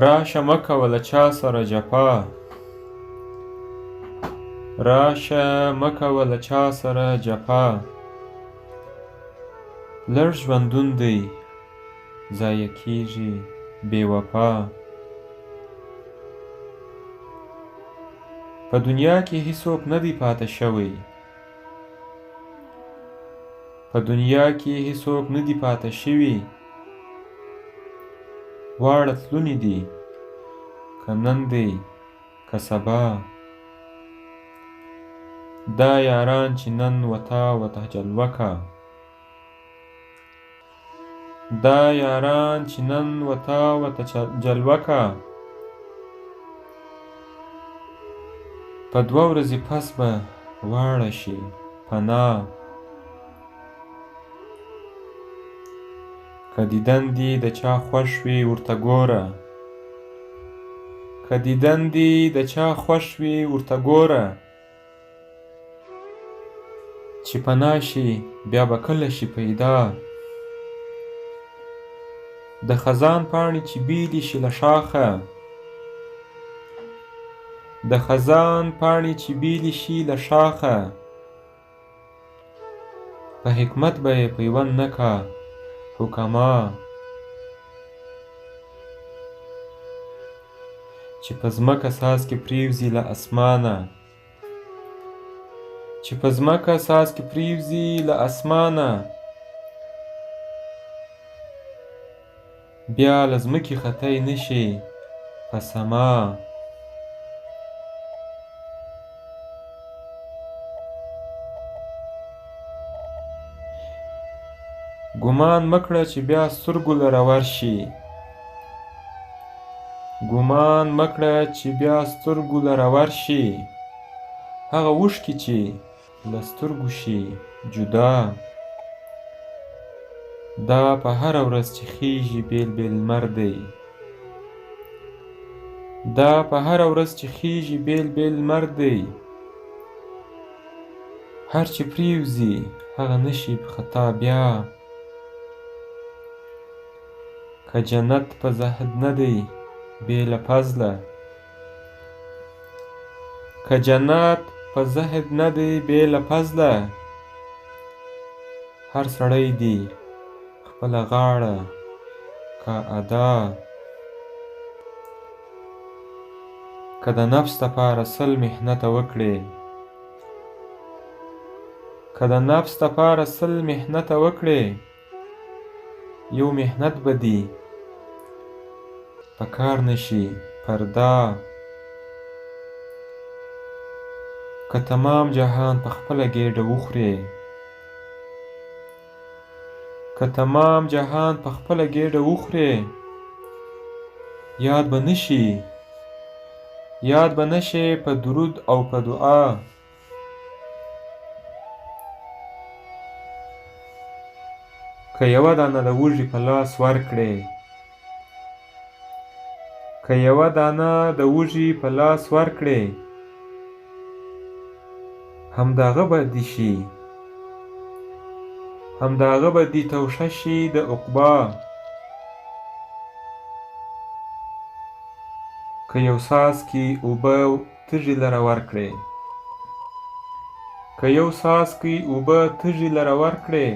راشه مه کوه له چا سره جفا، راشه مه کوه له چا سره جفا. لږ ژوندون دی ضایع کېږي بې وفا. په دنیا کې هیڅوک نه دی پاته شوی، په دنیا کې هیڅوک نه دی پاته شوي. واړه تلوني دي که نن دی که سبا. دا یاران چې نن وتا وته جلوه که، دا یاران چې نن وتا وته جلوه که. په 2 ورځې پس به واړه شي پناه. که دیدن دي د چا خوښ وي ورته ګوره، که دیدن دي د چا خوښ وي ورته ګوره. چې پناه شي بیا به کله شي پیدا. د خزان پاڼې چې بیلې شي له شاخه، د خزان پاڼې چې بیلې شي له شاخه. په حکمت به یې پیوند نه کا حکما. چې په ځمکه څاڅکي پرېوځي له اسمانه، چې په ځمکه څاڅکي پرېوځي له اسمانه. بیا له ځمکې خطی نه شي په سما. ګمان مه کړه چې بیا سترګو لره ورشي، ګمان مه کړه چې بیا سترګو لره ورشي. هغه اوښکې چې له سترګو شي جدا. دا په هره ورځ چې خیږي بېل بېل لمر دی، دا په هره ورځ چې خیږي بېل بېل لمر دی. هر چې پرېوځي هغه نه شي په خطا بیا. که جنت په زهد نه دی بې له فضله، که جنت په زهد نه دی بې له فضله. هر سړی دی خپله غاړه که ادا. که د نفس دپاره 100 محنته وکړې، که د نفس دپاره 100 محنته وکړې. یو محنت به دي په کار نه شي فردا. که تمام جهان په خپله ګېډه وخورې، که تمام جهان په خپله ګېډه وخورې. یاد به نشي، یاد به نشي په درود او په دعا. که یوه دانه د وږي په لاس ورکړې، که یوه دانه د وږي په لاس ورکړې. همدغه به دي شي، همدغه به دي توشه شي د عقبا. که یو څاڅکي اوبه تږي لره ورکړې، که یو څاڅکي اوبه تږي لره ورکړې.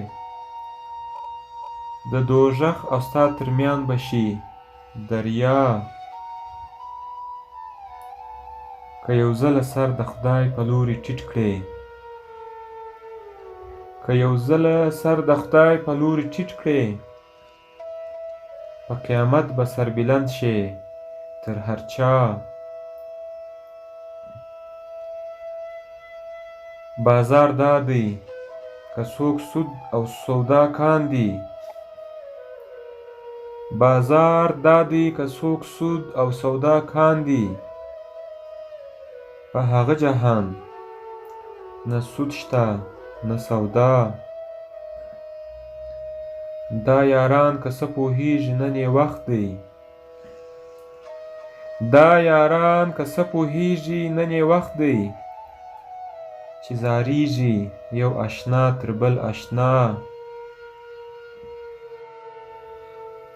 د دوژخ او ستا ترمیان به شي دریا. که یو ځله سر د خدای په لوري ټیټ کړې، که یو ځله سر د خدای په لوري ټیټ کړې. په قیامت به سربلند شې تر هر چا. بازار دا دی که څوک سود او سودا کاندي، بازار دا دی که څوک سود او سودا کاندي. په هغه جهان نه سود شته نه سودا. دا یاران که څه پوهېږي نن یې وخت دی، دا یاران که څه پوهېږي نن یې وخت دی. چې زاریږي یو اشنا تر بل اشنا.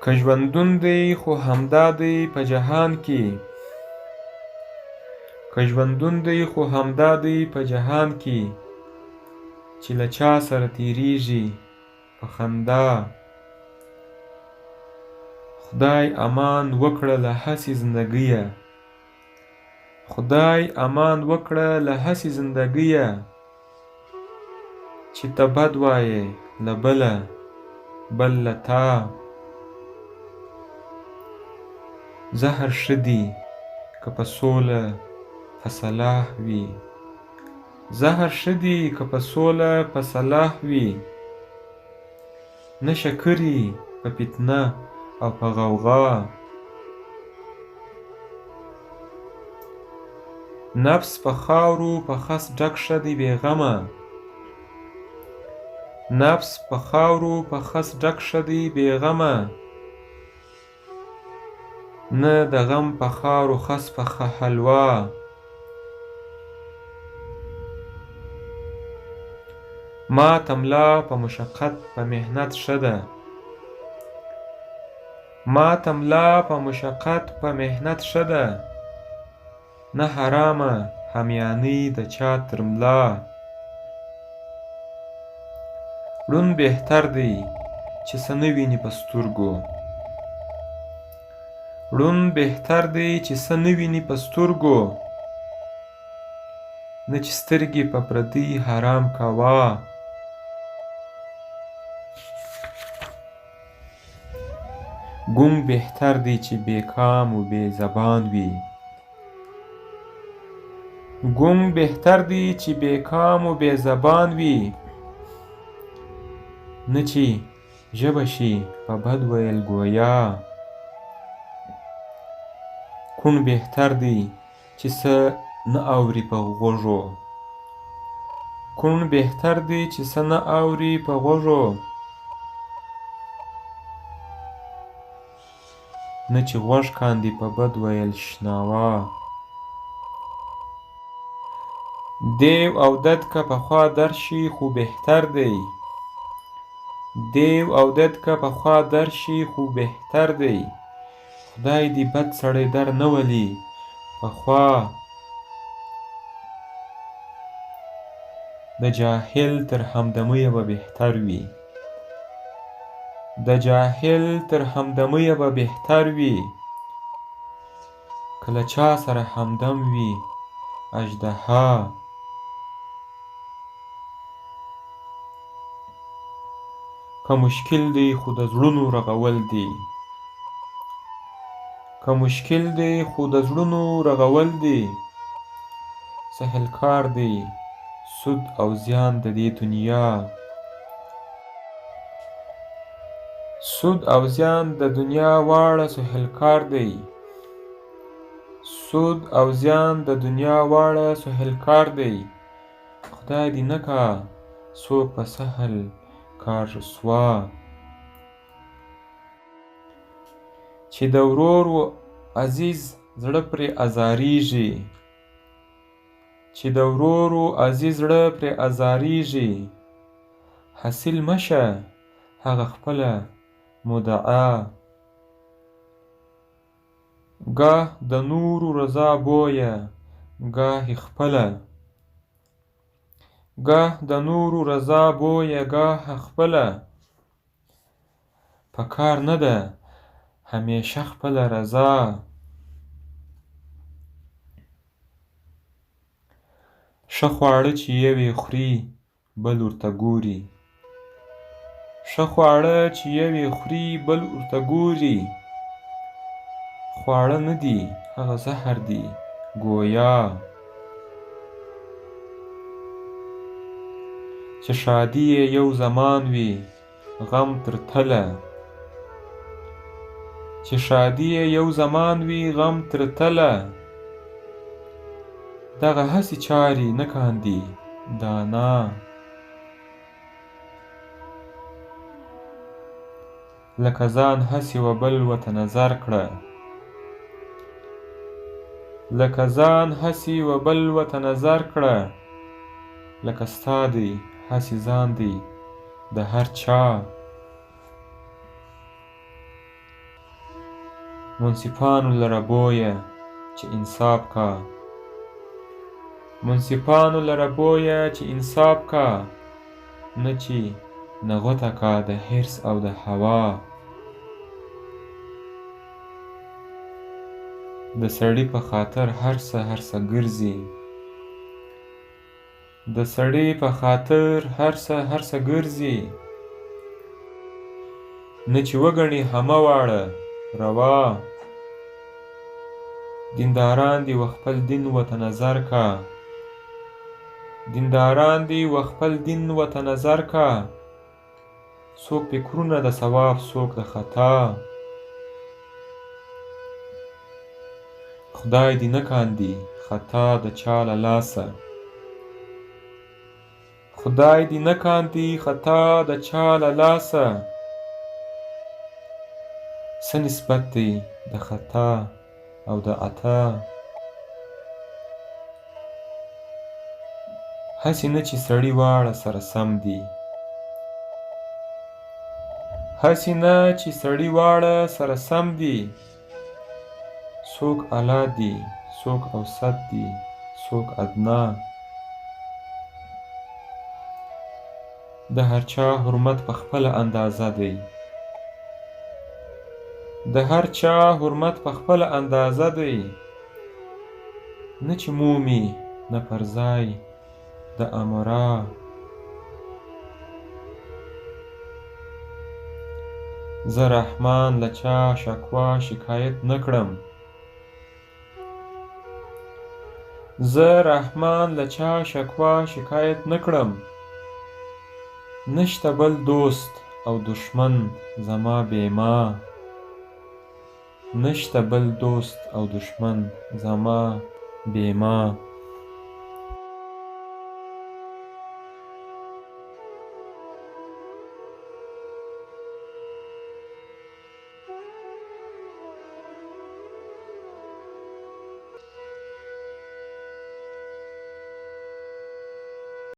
که ژوندون دی خو همدا دی په جهان کې، که ژوندون دی خو همدا دی په جهان کې، چې له چا سره تیریږي په خندا. خدای امان وکړه له هسې زندګیه، خدای امان وکړه له هسې زندګیه، چې ته بد وایې له بله بل له تا. زهر ښه دي که په سوله په صلاح وي، زهر ښه دي که په سوله په صلاح وي، نه شکري په فتنه او په غوغا. نفس په خاورو په خس ډک شه دی بېغمه، نفس په خاورو په خس ډک شه دی بېغمه، نه د غم په خاورو خس په حلوا. ماته ملا په مشقت په محنت ښه ده، ماته ملا په مشقت په محنت ښه ده، نه حرامه همیانۍ د چا تر ملا. ړوند بهتر دی چې څه نه ویني په سترګو، ړوند بهتر دی چې څه نه ویني په سترګو، نه چې سترګې په پردي حرام کوه. ګونګ بهتر دی چې بې کام و بې زبان وي، ګونګ بهتر دی چې بې کام و بې زبان وي، نه چې ژبه شي په بد ویل ګویا. کوڼ بهتر دی چې څه نه اوري په غوږو، کوڼ بهتر دی چې څه نه اوري په غوږو، نه چې غوږ کاندي په بد ویل شناوا. دیو او دد که پخوا درشي خو بهتر دی، دیو او دد که پخوا درشي خو بهتر دی، خدای دې بد سړی در نه ولي پخوا. د جاهل تر همدمیه به بهتر وي، د جاهل تر همدمیه به بهتر وي، که له چا سره همدم وي اژدها. که مشکل دی خو د زړونو رغول دی، که مشکل دی خو د زړونو رغول دی، سهل کار دی سود او زیان د دې دنیا. سود او زیان د دنیا واړه سهل کار دی، سود او زیان د دنیا واړه سهل کار دی، خدای دې نه کا څوک په سهل کار رسوا. چې د ورور و عزیز زړه پرې ازاریږي، چې د ورور و عزیز زړه پرې ازاریږي، حاصل مشه هغه خپله مدعا. گاه د نورو رضا بویه گاهی خپله، گاه د نورو رضا بویه گاه خپله، په کار نه ده همیشه خپله رضا. ښه خواړه چې یوې خوري بل ورته ګوري، ښه خواړه چې یوې خوري بل ورته ګوري، خواړه نه دي هغه زهر دي ګویا. چې شادي یې یو زمان وي غم تر تله، چې شادي یې یو زمان وي غم تر تله، دغه هسې چارې نه کاندي دانا. لکه ځان هسې و بل ورته نظر کړه، لکه ځان هسې و بل ورته نظر کړه، لکه ستا دی هسې ځان دی د هر چا. منصفانو لره بویه چې انصاف کا، منصفانو لره بویه چې انصاف کا، نه چې نغوته کا د حرص او د هوا. د سړي په خاطر هر څه ګرځي، د سړي په خاطر هر څه ګرځي، نه چې وګڼي همه واړه روا. دینداران دي و خپل دین ورته نظر کا، دینداران دي و خپل دین ورته نظر کا، څوک فکرونه د ثواب څوک د خطا. خدای دې نه کاندي خطا د چا له لاسه، خدای دې نه کاندي خطا د چا له لاسه. څه نسبت دی د خطا او د عطا، هسې نه چې سړي واړه سره سم دي، هسې نه چې سړي واړه سره سم دي. څوک اعلی دي څوک اوسط دي څوک ادنا، د هر چا حرمت په خپله اندازه دی، د هر چا حرمت په خپله اندازه دی. نه چې مومي نه پر ځای د امرا، زه رحمان له چا شکوا شکایت نه کړم، زه رحمان له چا شکوا شکایت نه کړم. نشته بل دوست او دشمن زما بې ما، نشته بل دوست او دشمن زما بې ما.